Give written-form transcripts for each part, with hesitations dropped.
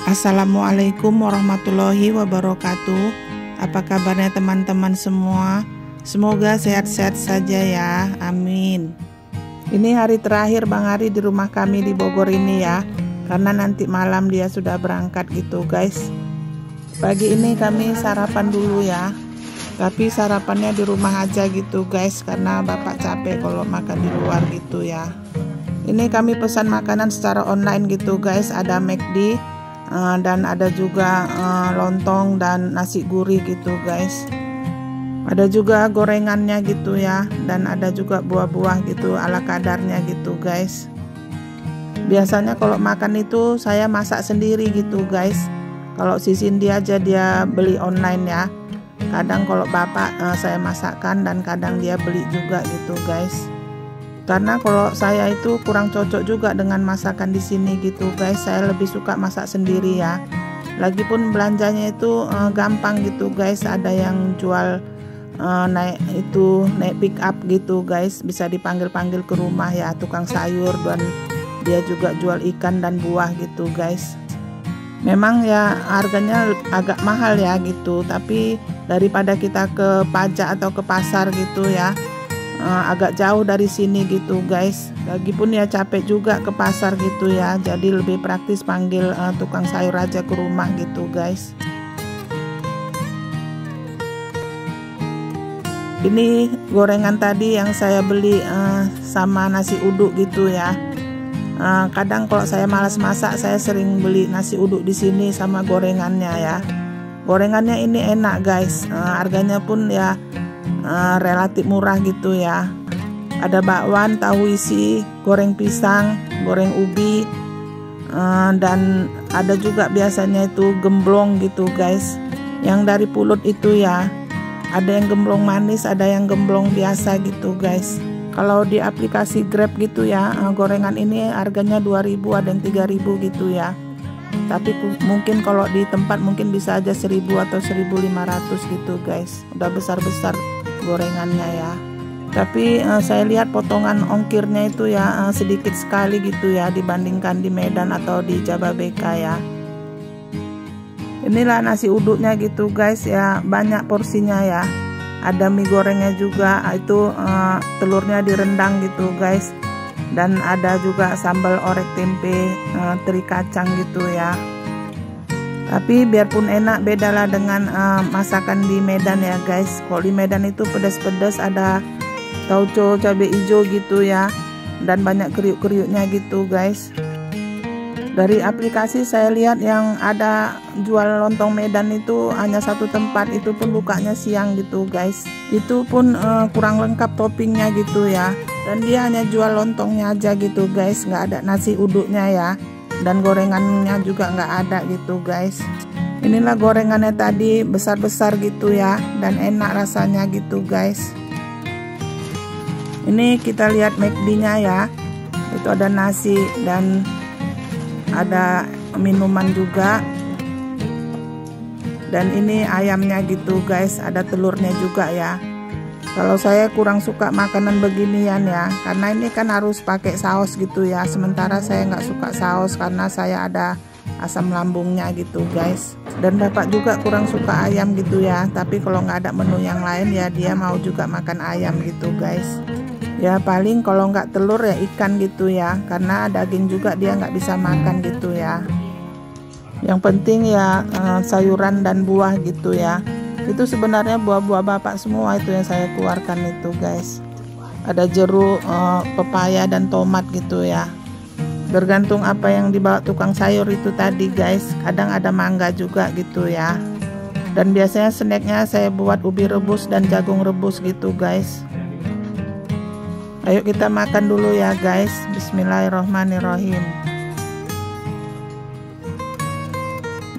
Assalamualaikum warahmatullahi wabarakatuh. Apa kabarnya teman-teman semua? Semoga sehat-sehat saja ya, amin. Ini hari terakhir Bang Ari di rumah kami di Bogor ini ya, karena nanti malam dia sudah berangkat gitu guys. Pagi ini kami sarapan dulu ya, tapi sarapannya di rumah aja gitu guys, karena bapak capek kalau makan di luar gitu ya. Ini kami pesan makanan secara online gitu guys, ada McD dan ada juga lontong dan nasi gurih gitu guys. Ada juga gorengannya gitu ya, dan ada juga buah-buah gitu ala kadarnya gitu guys. Biasanya kalau makan itu saya masak sendiri gitu guys. Kalau si Cindy aja dia beli online ya. Kadang kalau bapak saya masakkan, dan kadang dia beli juga gitu guys. Karena kalau saya itu kurang cocok juga dengan masakan di sini gitu guys. Saya lebih suka masak sendiri ya. Lagipun belanjanya itu gampang gitu guys. Ada yang jual naik pick up gitu guys. Bisa dipanggil-panggil ke rumah ya, tukang sayur, dan dia juga jual ikan dan buah gitu guys. Memang ya harganya agak mahal ya gitu, tapi daripada kita ke pajak atau ke pasar gitu ya, agak jauh dari sini gitu guys. Lagipun ya capek juga ke pasar gitu ya, jadi lebih praktis panggil tukang sayur aja ke rumah gitu guys. Ini gorengan tadi yang saya beli sama nasi uduk gitu ya. Kadang kalau saya malas masak, saya sering beli nasi uduk di sini sama gorengannya ya. Gorengannya ini enak guys, harganya pun ya relatif murah gitu ya. Ada bakwan, tahu isi, goreng pisang, goreng ubi, dan ada juga biasanya itu gemblong gitu guys, yang dari pulut itu ya. Ada yang gemblong manis, ada yang gemblong biasa gitu guys. Kalau di aplikasi Grab gitu ya, gorengan ini harganya 2.000, ada yang 3.000 gitu ya. Tapi mungkin kalau di tempat mungkin bisa aja 1.000 atau 1.500 gitu guys. Udah besar-besar gorengannya ya. Tapi saya lihat potongan ongkirnya itu ya sedikit sekali gitu ya, dibandingkan di Medan atau di Jababeka ya. Inilah nasi uduknya gitu guys ya, banyak porsinya ya. Ada mie gorengnya juga, itu telurnya direndang gitu guys. Dan ada juga sambal orek tempe, teri kacang gitu ya. Tapi biarpun enak, bedalah dengan masakan di Medan ya guys. Kalau di Medan itu pedas-pedas, ada tauco cabai hijau gitu ya, dan banyak kriuk-kriuknya gitu guys. Dari aplikasi saya lihat yang ada jual lontong Medan itu hanya satu tempat, itu pun bukanya siang gitu guys. Itu pun kurang lengkap toppingnya gitu ya. Dan dia hanya jual lontongnya aja gitu guys, nggak ada nasi uduknya ya. Dan gorengannya juga nggak ada gitu guys. Inilah gorengannya tadi, besar-besar gitu ya, dan enak rasanya gitu guys. Ini kita lihat McD-nya ya. Itu ada nasi dan ada minuman juga. Dan ini ayamnya gitu guys, ada telurnya juga ya. Kalau saya kurang suka makanan beginian ya, karena ini kan harus pakai saus gitu ya. Sementara saya nggak suka saus karena saya ada asam lambungnya gitu guys. Dan bapak juga kurang suka ayam gitu ya. Tapi kalau nggak ada menu yang lain ya, dia mau juga makan ayam gitu guys. Ya paling kalau nggak telur ya ikan gitu ya, karena daging juga dia nggak bisa makan gitu ya. Yang penting ya sayuran dan buah gitu ya. Itu sebenarnya buah-buah bapak semua itu yang saya keluarkan itu guys. Ada jeruk, pepaya dan tomat gitu ya. Bergantung apa yang dibawa tukang sayur itu tadi guys. Kadang ada mangga juga gitu ya. Dan biasanya snacknya saya buat ubi rebus dan jagung rebus gitu guys. Ayo kita makan dulu ya guys. Bismillahirrohmanirrohim.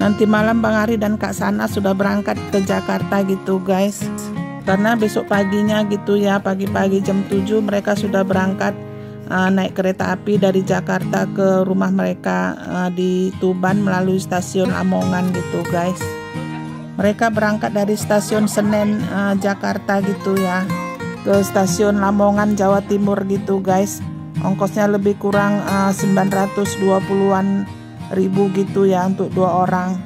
Nanti malam Bang Ari dan Kak Sana sudah berangkat ke Jakarta gitu guys. Karena besok paginya gitu ya, pagi-pagi jam 7 mereka sudah berangkat naik kereta api dari Jakarta ke rumah mereka di Tuban melalui stasiun Lamongan gitu guys. Mereka berangkat dari stasiun Senen Jakarta gitu ya, ke stasiun Lamongan Jawa Timur gitu guys. Ongkosnya lebih kurang 920-an gitu ya untuk 2 orang.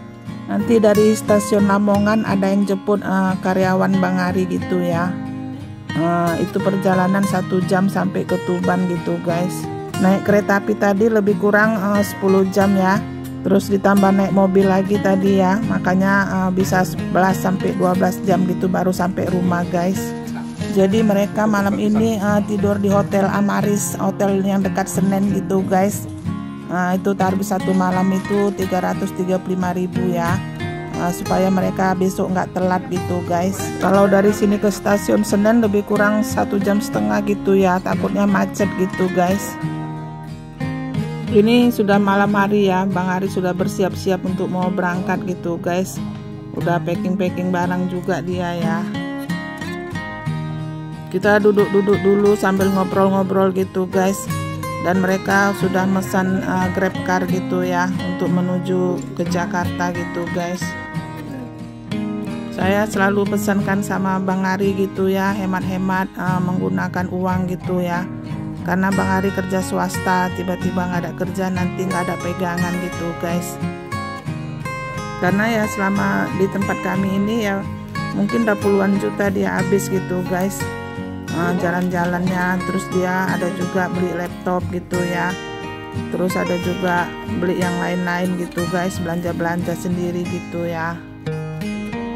Nanti dari stasiun Lamongan ada yang jemput karyawan Bang Ari gitu ya. Itu perjalanan 1 jam sampai ke Tuban gitu guys. Naik kereta api tadi lebih kurang 10 jam ya. Terus ditambah naik mobil lagi tadi ya. Makanya bisa 11 sampai 12 jam gitu baru sampai rumah guys. Jadi mereka malam ini tidur di Hotel Amaris, hotel yang dekat Senen gitu guys. Itu tarif 1 malam itu 335.000 ya, supaya mereka besok nggak telat gitu guys. Kalau dari sini ke stasiun Senen lebih kurang 1,5 jam gitu ya, takutnya macet gitu guys. Ini sudah malam hari ya, Bang Ari sudah bersiap-siap untuk mau berangkat gitu guys. Udah packing barang juga dia ya. Kita duduk-duduk dulu sambil ngobrol-ngobrol gitu guys. Dan mereka sudah mesan Grab car gitu ya untuk menuju ke Jakarta gitu guys. Saya selalu pesankan sama Bang Ari gitu ya, hemat-hemat menggunakan uang gitu ya. Karena Bang Ari kerja swasta, tiba-tiba nggak ada kerja nanti nggak ada pegangan gitu guys. Karena ya selama di tempat kami ini ya mungkin udah puluhan juta dia habis gitu guys. Jalan-jalannya, terus dia ada juga beli laptop gitu ya, terus ada juga beli yang lain-lain gitu guys, belanja-belanja sendiri gitu ya.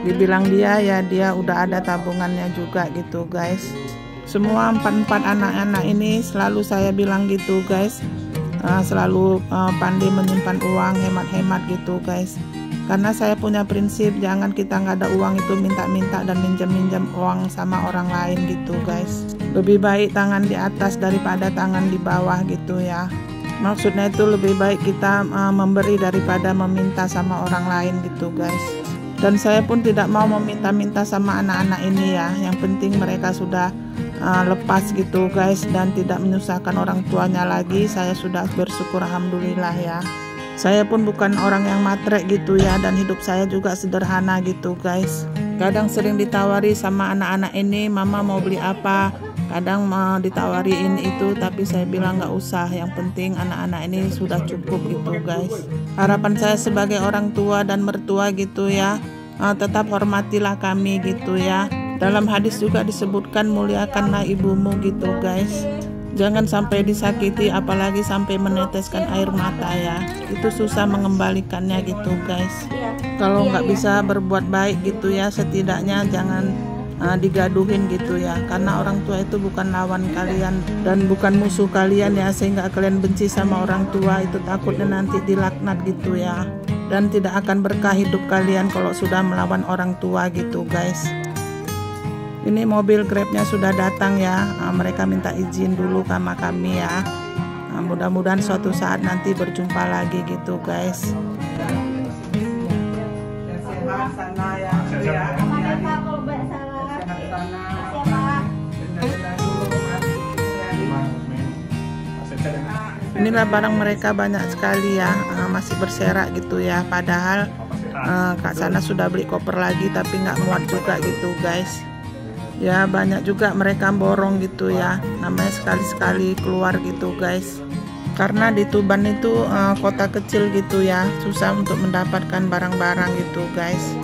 Dibilang dia ya dia udah ada tabungannya juga gitu guys. Semua 4 anak-anak ini selalu saya bilang gitu guys, selalu pandai menyimpan uang, hemat-hemat gitu guys. Karena saya punya prinsip jangan kita nggak ada uang itu minta-minta dan minjam-minjam uang sama orang lain gitu guys. Lebih baik tangan di atas daripada tangan di bawah gitu ya. Maksudnya itu lebih baik kita memberi daripada meminta sama orang lain gitu guys. Dan saya pun tidak mau meminta-minta sama anak-anak ini ya. Yang penting mereka sudah lepas gitu guys dan tidak menyusahkan orang tuanya lagi. Saya sudah bersyukur alhamdulillah ya. Saya pun bukan orang yang matre gitu ya, dan hidup saya juga sederhana gitu guys. Kadang sering ditawari sama anak-anak ini, mama mau beli apa, kadang mau ditawari ini itu, tapi saya bilang nggak usah, yang penting anak-anak ini sudah cukup gitu guys. Harapan saya sebagai orang tua dan mertua gitu ya, tetap hormatilah kami gitu ya. Dalam hadis juga disebutkan muliakanlah ibumu gitu guys. Jangan sampai disakiti, apalagi sampai meneteskan air mata ya. Itu susah mengembalikannya gitu guys. Kalau nggak bisa berbuat baik gitu ya, setidaknya jangan digaduhin gitu ya. Karena orang tua itu bukan lawan kalian dan bukan musuh kalian ya, sehingga kalian benci sama orang tua itu takutnya nanti dilaknat gitu ya. Dan tidak akan berkah hidup kalian kalau sudah melawan orang tua gitu guys. Ini mobil Grabnya sudah datang ya, mereka minta izin dulu sama kami ya. Mudah-mudahan suatu saat nanti berjumpa lagi gitu guys. Inilah barang mereka banyak sekali ya, masih berserak gitu ya. Padahal Kak Sana sudah beli koper lagi tapi nggak muat juga gitu guys. Ya banyak juga mereka borong gitu ya, namanya sekali-sekali keluar gitu guys. Karena di Tuban itu kota kecil gitu ya, susah untuk mendapatkan barang-barang gitu guys.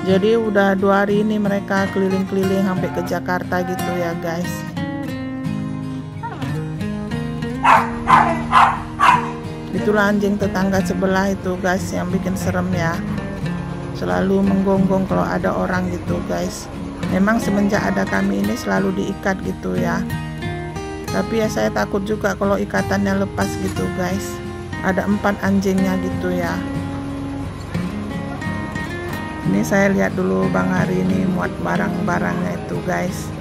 Jadi udah 2 hari ini mereka keliling-keliling sampai ke Jakarta gitu ya guys. Itulah anjing tetangga sebelah itu guys yang bikin serem ya. Selalu menggonggong kalau ada orang gitu guys. Memang semenjak ada kami ini selalu diikat gitu ya. Tapi ya saya takut juga kalau ikatannya lepas gitu guys. Ada 4 anjingnya gitu ya. Ini saya lihat dulu Bang Ari ini muat barang-barangnya itu guys.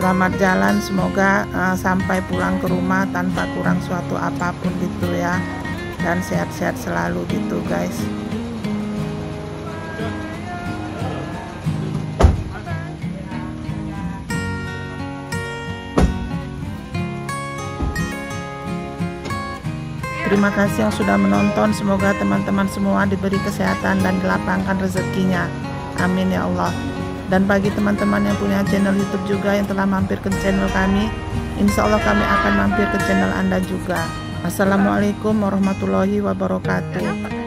Selamat jalan, semoga sampai pulang ke rumah tanpa kurang suatu apapun gitu ya, dan sehat-sehat selalu gitu guys. Terima kasih yang sudah menonton, semoga teman-teman semua diberi kesehatan dan dilapangkan rezekinya. Amin ya Allah. Dan bagi teman-teman yang punya channel YouTube juga yang telah mampir ke channel kami, insya Allah kami akan mampir ke channel Anda juga. Assalamualaikum warahmatullahi wabarakatuh.